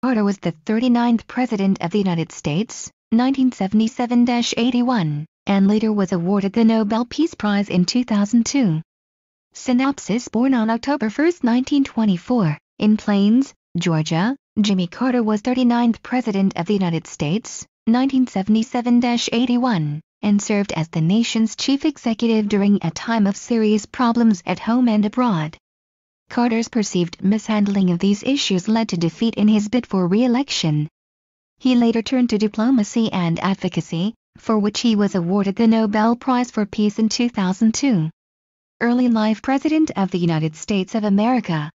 Carter was the 39th President of the United States, 1977-81, and later was awarded the Nobel Peace Prize in 2002. Synopsis: born on October 1, 1924, in Plains, Georgia, Jimmy Carter was 39th President of the United States, 1977-81, and served as the nation's chief executive during a time of serious problems at home and abroad. Carter's perceived mishandling of these issues led to defeat in his bid for re-election. He later turned to diplomacy and advocacy, for which he was awarded the Nobel Prize for Peace in 2002. Early life: President of the United States of America.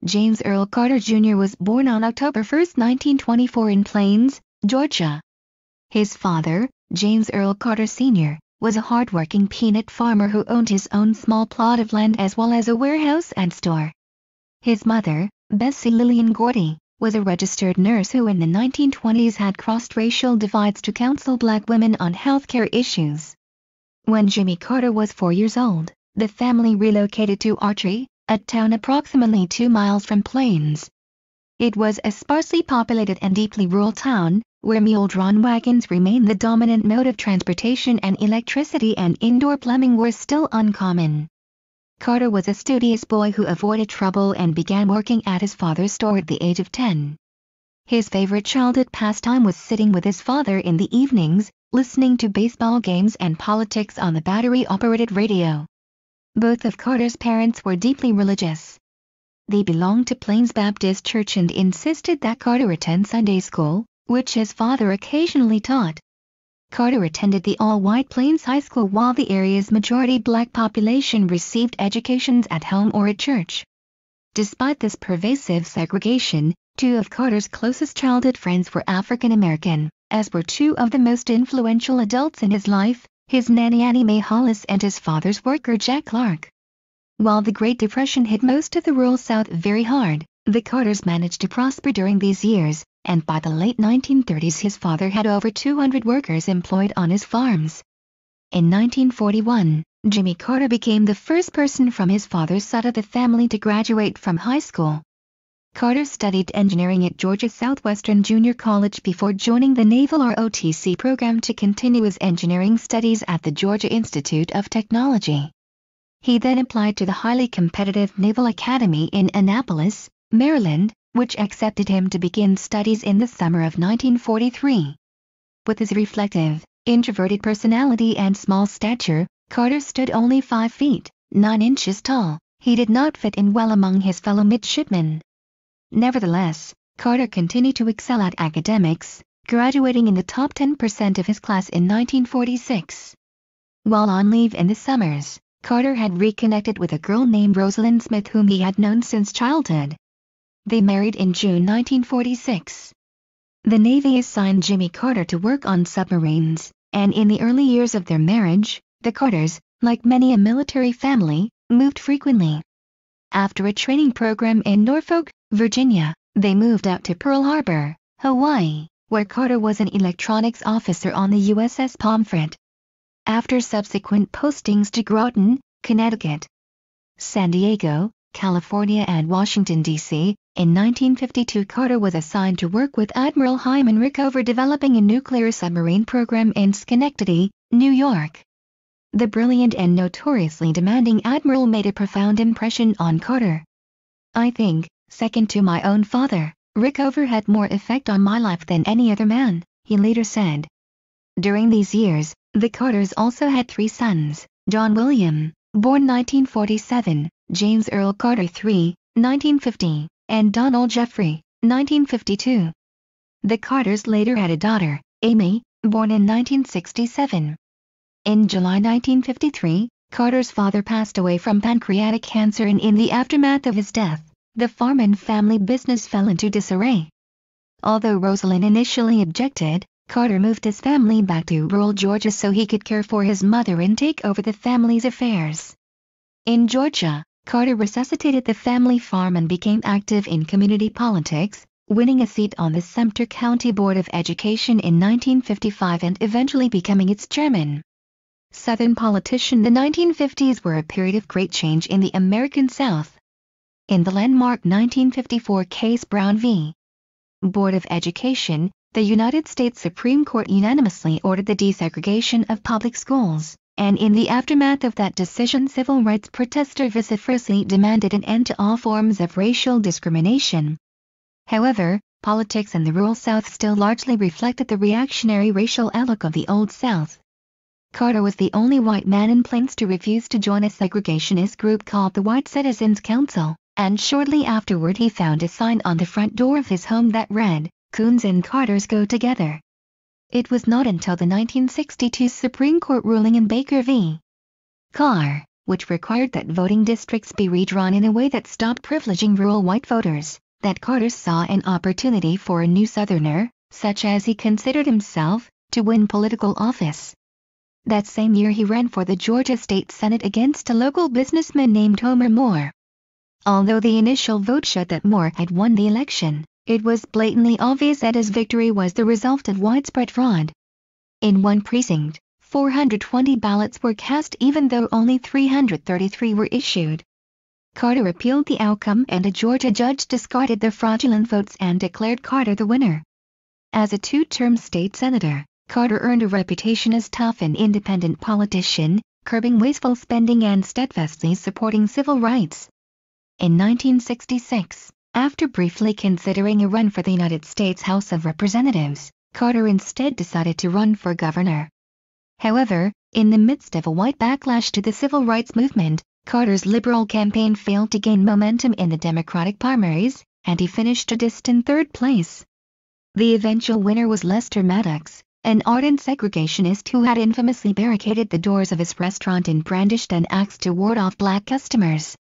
James Earl Carter Jr. was born on October 1, 1924 in Plains, Georgia. His father, James Earl Carter Sr., was a hard-working peanut farmer who owned his own small plot of land as well as a warehouse and store. His mother, Bessie Lillian Gordy, was a registered nurse who in the 1920s had crossed racial divides to counsel black women on healthcare issues. When Jimmy Carter was 4 years old, the family relocated to Artree, a town approximately 2 miles from Plains. It was a sparsely populated and deeply rural town, where mule-drawn wagons remained the dominant mode of transportation and electricity and indoor plumbing were still uncommon. Carter was a studious boy who avoided trouble and began working at his father's store at the age of 10. His favorite childhood pastime was sitting with his father in the evenings, listening to baseball games and politics on the battery-operated radio. Both of Carter's parents were deeply religious. They belonged to Plains Baptist Church and insisted that Carter attend Sunday school, which his father occasionally taught. Carter attended the all-white Plains High School while the area's majority black population received educations at home or at church. Despite this pervasive segregation, 2 of Carter's closest childhood friends were African American, as were 2 of the most influential adults in his life, his nanny Annie Mae Hollis and his father's worker Jack Clark. While the Great Depression hit most of the rural South very hard, the Carters managed to prosper during these years, and by the late 1930s his father had over 200 workers employed on his farms. In 1941, Jimmy Carter became the first person from his father's side of the family to graduate from high school. Carter studied engineering at Georgia Southwestern Junior College before joining the Naval ROTC program to continue his engineering studies at the Georgia Institute of Technology. He then applied to the highly competitive Naval Academy in Annapolis, Maryland, which accepted him to begin studies in the summer of 1943. With his reflective, introverted personality and small stature, Carter stood only 5 feet, 9 inches tall. He did not fit in well among his fellow midshipmen. Nevertheless, Carter continued to excel at academics, graduating in the top 10% of his class in 1946. While on leave in the summers, Carter had reconnected with a girl named Rosalind Smith whom he had known since childhood. They married in June 1946. The Navy assigned Jimmy Carter to work on submarines, and in the early years of their marriage, the Carters, like many a military family, moved frequently. After a training program in Norfolk, Virginia, they moved out to Pearl Harbor, Hawaii, where Carter was an electronics officer on the USS Pomfret. After subsequent postings to Groton, Connecticut, San Diego, California and Washington, D.C., in 1952 Carter was assigned to work with Admiral Hyman Rickover developing a nuclear submarine program in Schenectady, New York. The brilliant and notoriously demanding admiral made a profound impression on Carter. "I think, second to my own father, Rickover had more effect on my life than any other man," he later said. During these years, the Carters also had 3 sons, John William, born 1947, James Earl Carter III, 1950, and Donald Jeffrey, 1952. The Carters later had a daughter, Amy, born in 1967. In July 1953, Carter's father passed away from pancreatic cancer and in the aftermath of his death, the farm and family business fell into disarray. Although Rosalind initially objected, Carter moved his family back to rural Georgia so he could care for his mother and take over the family's affairs. In Georgia, Carter resuscitated the family farm and became active in community politics, winning a seat on the Sumter County Board of Education in 1955 and eventually becoming its chairman. Southern politician. The 1950s were a period of great change in the American South. In the landmark 1954 case Brown v. Board of Education, the United States Supreme Court unanimously ordered the desegregation of public schools, and in the aftermath of that decision, civil rights protesters vociferously demanded an end to all forms of racial discrimination. However, politics in the rural South still largely reflected the reactionary racial outlook of the Old South. Carter was the only white man in Plains to refuse to join a segregationist group called the White Citizens Council, and shortly afterward he found a sign on the front door of his home that read, "Coons and Carters go together." It was not until the 1962 Supreme Court ruling in Baker v. Carr, which required that voting districts be redrawn in a way that stopped privileging rural white voters, that Carter saw an opportunity for a new Southerner, such as he considered himself, to win political office. That same year he ran for the Georgia State Senate against a local businessman named Homer Moore. Although the initial vote showed that Moore had won the election, it was blatantly obvious that his victory was the result of widespread fraud. In one precinct, 420 ballots were cast even though only 333 were issued. Carter appealed the outcome and a Georgia judge discarded the fraudulent votes and declared Carter the winner. As a two-term state senator, Carter earned a reputation as tough and independent politician, curbing wasteful spending and steadfastly supporting civil rights. In 1966, after briefly considering a run for the United States House of Representatives, Carter instead decided to run for governor. However, in the midst of a white backlash to the civil rights movement, Carter's liberal campaign failed to gain momentum in the Democratic primaries, and he finished a distant third place. The eventual winner was Lester Maddox, an ardent segregationist who had infamously barricaded the doors of his restaurant and brandished an axe to ward off black customers.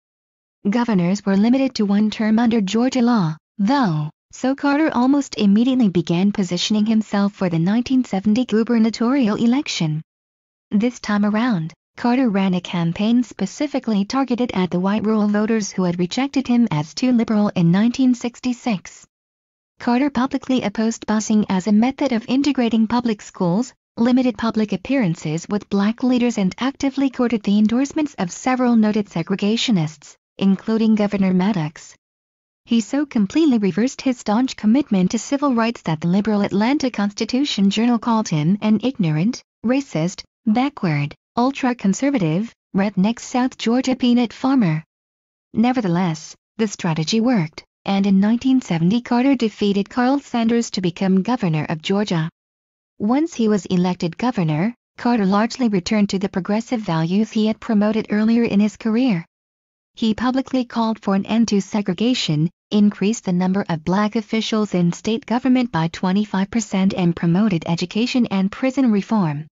Governors were limited to one term under Georgia law, though, so Carter almost immediately began positioning himself for the 1970 gubernatorial election. This time around, Carter ran a campaign specifically targeted at the white rural voters who had rejected him as too liberal in 1966. Carter publicly opposed busing as a method of integrating public schools, limited public appearances with black leaders, and actively courted the endorsements of several noted segregationists, including Governor Maddox. He so completely reversed his staunch commitment to civil rights that the liberal Atlanta Constitution Journal called him an ignorant, racist, backward, ultra-conservative, redneck South Georgia peanut farmer. Nevertheless, the strategy worked, and in 1970 Carter defeated Carl Sanders to become governor of Georgia. Once he was elected governor, Carter largely returned to the progressive values he had promoted earlier in his career. He publicly called for an end to segregation, increased the number of black officials in state government by 25%, and promoted education and prison reform.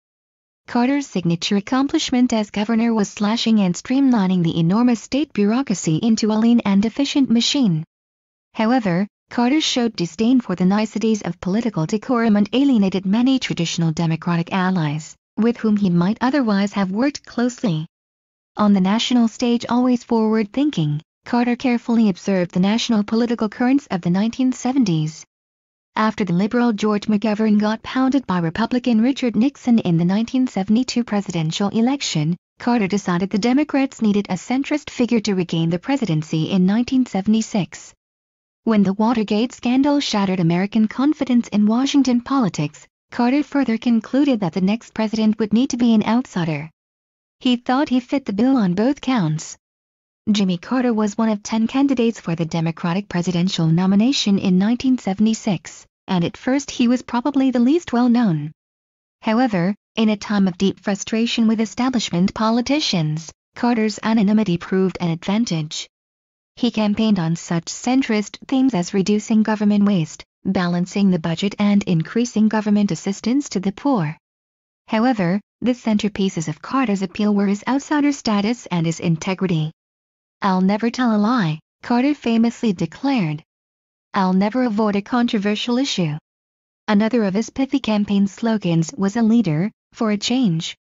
Carter's signature accomplishment as governor was slashing and streamlining the enormous state bureaucracy into a lean and efficient machine. However, Carter showed disdain for the niceties of political decorum and alienated many traditional Democratic allies, with whom he might otherwise have worked closely. On the national stage, always forward-thinking, Carter carefully observed the national political currents of the 1970s. After the liberal George McGovern got pounded by Republican Richard Nixon in the 1972 presidential election, Carter decided the Democrats needed a centrist figure to regain the presidency in 1976. When the Watergate scandal shattered American confidence in Washington politics, Carter further concluded that the next president would need to be an outsider. He thought he fit the bill on both counts. Jimmy Carter was one of 10 candidates for the Democratic presidential nomination in 1976, and at first he was probably the least well-known. However, in a time of deep frustration with establishment politicians, Carter's anonymity proved an advantage. He campaigned on such centrist themes as reducing government waste, balancing the budget, and increasing government assistance to the poor. However, the centerpieces of Carter's appeal were his outsider status and his integrity. "I'll never tell a lie," Carter famously declared. "I'll never avoid a controversial issue." Another of his pithy campaign slogans was "A leader, for a change."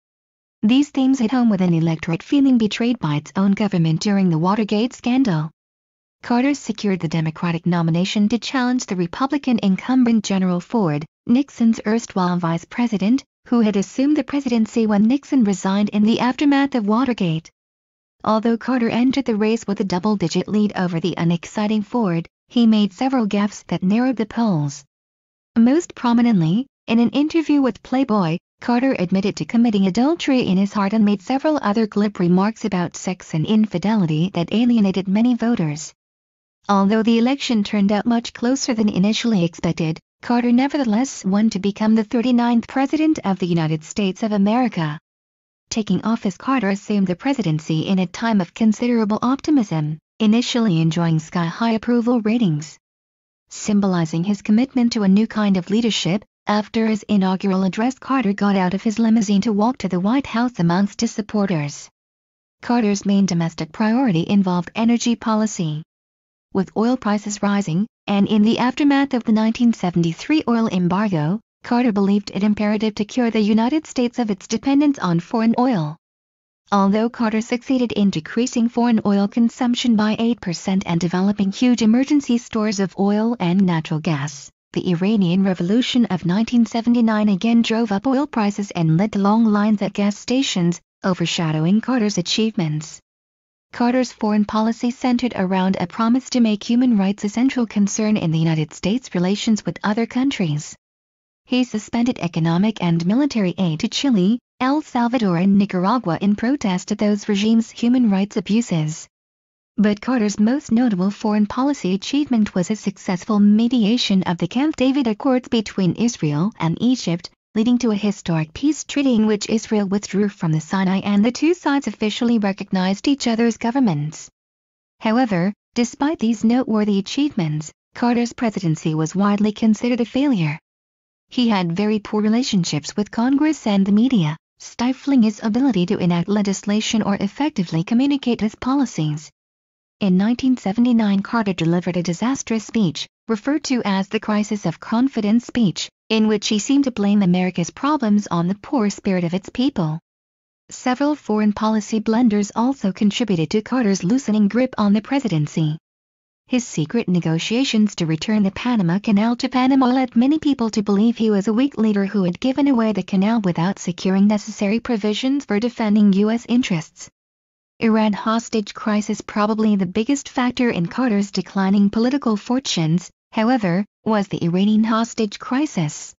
These themes hit home with an electorate feeling betrayed by its own government during the Watergate scandal. Carter secured the Democratic nomination to challenge the Republican incumbent General Ford, Nixon's erstwhile vice president, who had assumed the presidency when Nixon resigned in the aftermath of Watergate. Although Carter entered the race with a double-digit lead over the unexciting Ford, he made several gaffes that narrowed the polls. Most prominently, in an interview with Playboy, Carter admitted to committing adultery in his heart and made several other glib remarks about sex and infidelity that alienated many voters. Although the election turned out much closer than initially expected, Carter nevertheless won to become the 39th President of the United States of America. Taking office, Carter assumed the presidency in a time of considerable optimism, initially enjoying sky-high approval ratings. Symbolizing his commitment to a new kind of leadership, after his inaugural address, Carter got out of his limousine to walk to the White House amongst his supporters. Carter's main domestic priority involved energy policy. With oil prices rising, and in the aftermath of the 1973 oil embargo, Carter believed it imperative to cure the United States of its dependence on foreign oil. Although Carter succeeded in decreasing foreign oil consumption by 8% and developing huge emergency stores of oil and natural gas, the Iranian Revolution of 1979 again drove up oil prices and led to long lines at gas stations, overshadowing Carter's achievements. Carter's foreign policy centered around a promise to make human rights a central concern in the United States' relations with other countries. He suspended economic and military aid to Chile, El Salvador and Nicaragua in protest at those regimes' human rights abuses. But Carter's most notable foreign policy achievement was his successful mediation of the Camp David Accords between Israel and Egypt, leading to a historic peace treaty in which Israel withdrew from the Sinai and the two sides officially recognized each other's governments. However, despite these noteworthy achievements, Carter's presidency was widely considered a failure. He had very poor relationships with Congress and the media, stifling his ability to enact legislation or effectively communicate his policies. In 1979, Carter delivered a disastrous speech, referred to as the Crisis of Confidence speech, in which he seemed to blame America's problems on the poor spirit of its people. Several foreign policy blunders also contributed to Carter's loosening grip on the presidency. His secret negotiations to return the Panama Canal to Panama led many people to believe he was a weak leader who had given away the canal without securing necessary provisions for defending U.S. interests. Iran hostage crisis, probably the biggest factor in Carter's declining political fortunes, however, was the Iranian hostage crisis.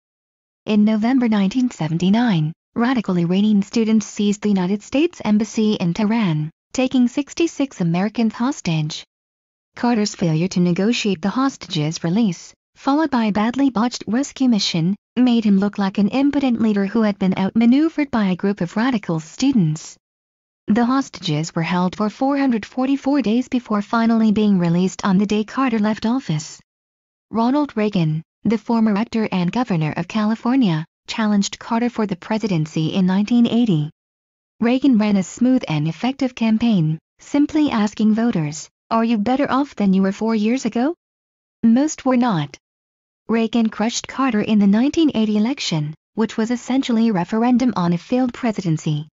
In November 1979, radical Iranian students seized the United States Embassy in Tehran, taking 66 Americans hostage. Carter's failure to negotiate the hostages' release, followed by a badly botched rescue mission, made him look like an impotent leader who had been outmaneuvered by a group of radical students. The hostages were held for 444 days before finally being released on the day Carter left office. Ronald Reagan, the former actor and governor of California, challenged Carter for the presidency in 1980. Reagan ran a smooth and effective campaign, simply asking voters, "Are you better off than you were 4 years ago?" Most were not. Reagan crushed Carter in the 1980 election, which was essentially a referendum on a failed presidency.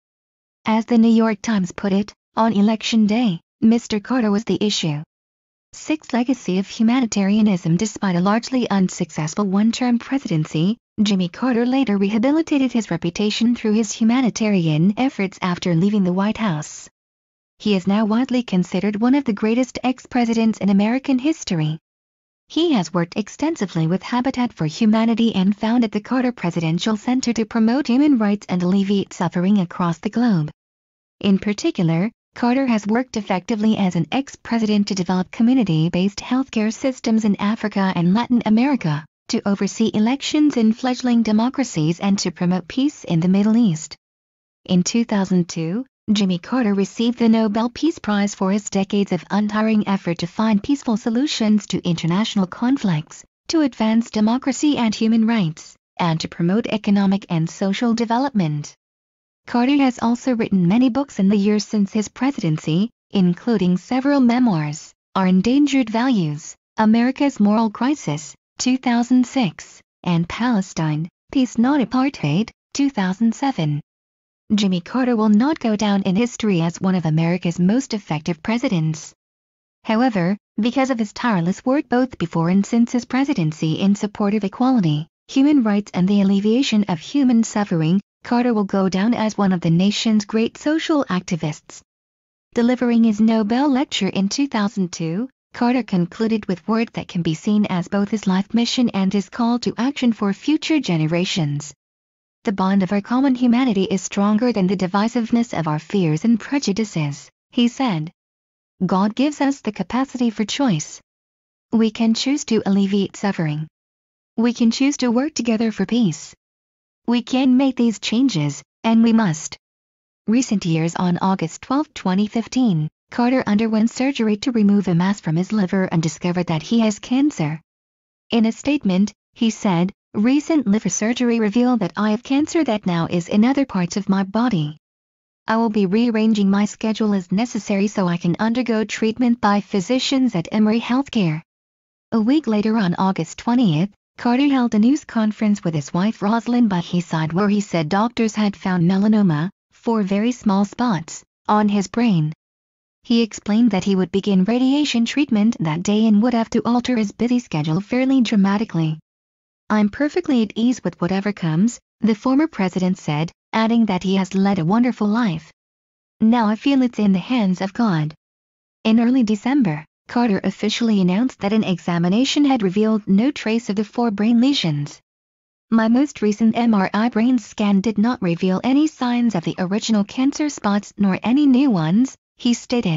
As the New York Times put it, on Election Day, Mr. Carter was the issue. 6. Legacy of humanitarianism. Despite a largely unsuccessful one-term presidency, Jimmy Carter later rehabilitated his reputation through his humanitarian efforts after leaving the White House. He is now widely considered one of the greatest ex-presidents in American history. He has worked extensively with Habitat for Humanity and founded the Carter Presidential Center to promote human rights and alleviate suffering across the globe. In particular, Carter has worked effectively as an ex-president to develop community-based healthcare systems in Africa and Latin America, to oversee elections in fledgling democracies and to promote peace in the Middle East. In 2002, Jimmy Carter received the Nobel Peace Prize for his decades of untiring effort to find peaceful solutions to international conflicts, to advance democracy and human rights, and to promote economic and social development. Carter has also written many books in the years since his presidency, including several memoirs: Our Endangered Values, America's Moral Crisis, 2006, and Palestine, Peace Not Apartheid, 2007. Jimmy Carter will not go down in history as one of America's most effective presidents. However, because of his tireless work both before and since his presidency in support of equality, human rights and the alleviation of human suffering, Carter will go down as one of the nation's great social activists. Delivering his Nobel lecture in 2002, Carter concluded with words that can be seen as both his life mission and his call to action for future generations. The bond of our common humanity is stronger than the divisiveness of our fears and prejudices, he said. God gives us the capacity for choice. We can choose to alleviate suffering. We can choose to work together for peace. We can make these changes, and we must. Recent years. On August 12, 2015, Carter underwent surgery to remove a mass from his liver and discovered that he has cancer. In a statement, he said, "Recent liver surgery revealed that I have cancer that now is in other parts of my body. I will be rearranging my schedule as necessary so I can undergo treatment by physicians at Emory Healthcare." A week later, on August 20, Carter held a news conference with his wife Rosalind by his side where he said doctors had found melanoma, 4 very small spots, on his brain. He explained that he would begin radiation treatment that day and would have to alter his busy schedule fairly dramatically. "I'm perfectly at ease with whatever comes," the former president said, adding that he has led a wonderful life. "Now I feel it's in the hands of God." In early December, Carter officially announced that an examination had revealed no trace of the 4 brain lesions. "My most recent MRI brain scan did not reveal any signs of the original cancer spots nor any new ones," he stated.